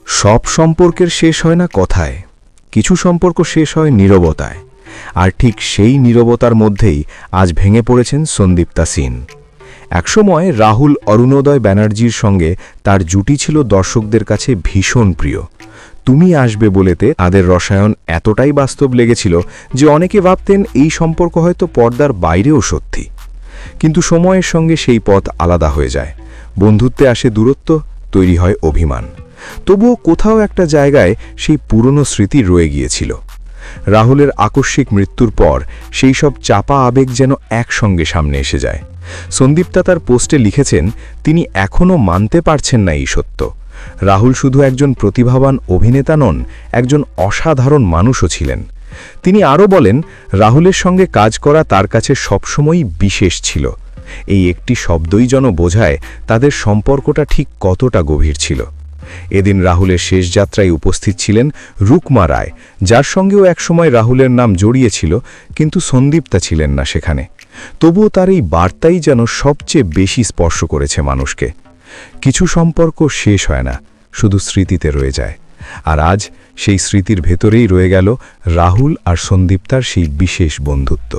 সব সম্পর্কের শেষ হয় না কথায়, কিছু সম্পর্ক শেষ হয় নীরবতায়। আর ঠিক সেই নীরবতার মধ্যেই আজ ভেঙে পড়েছেন সন্দীপ্তা সিন। একসময় রাহুল অরুণোদয় ব্যানার্জির সঙ্গে তার জুটি ছিল দর্শকদের কাছে ভীষণ প্রিয়। তুমি আসবে বলেতে তাদের রসায়ন এতটাই বাস্তব লেগেছিল যে অনেকে ভাবতেন এই সম্পর্ক হয়তো পর্দার বাইরেও সত্যি। কিন্তু সময়ের সঙ্গে সেই পথ আলাদা হয়ে যায়, বন্ধুত্বে আসে দূরত্ব, তৈরি হয় অভিমান। তবুও কোথাও একটা জায়গায় সেই পুরনো স্মৃতি রয়ে গিয়েছিল। রাহুলের আকস্মিক মৃত্যুর পর সেই সব চাপা আবেগ যেন একসঙ্গে সামনে এসে যায়। সন্দীপ্তা তার পোস্টে লিখেছেন, তিনি এখনও মানতে পারছেন না এই সত্য। রাহুল শুধু একজন প্রতিভাবান অভিনেতা নন, একজন অসাধারণ মানুষও ছিলেন। তিনি আরও বলেন, রাহুলের সঙ্গে কাজ করা তার কাছে সবসময়ই বিশেষ ছিল। এই একটি শব্দই যেন বোঝায় তাদের সম্পর্কটা ঠিক কতটা গভীর ছিল। এদিন রাহুলের শেষ যাত্রায় উপস্থিত ছিলেন রুকমা রায়, যার সঙ্গেও একসময় রাহুলের নাম জড়িয়েছিল, কিন্তু সন্দীপ্তা ছিলেন না সেখানে। তবুও তার এই বার্তাই যেন সবচেয়ে বেশি স্পর্শ করেছে মানুষকে। কিছু সম্পর্ক শেষ হয় না, শুধু স্মৃতিতে রয়ে যায়। আর আজ সেই স্মৃতির ভেতরেই রয়ে গেল রাহুল আর সন্দীপ্তার সেই বিশেষ বন্ধুত্ব।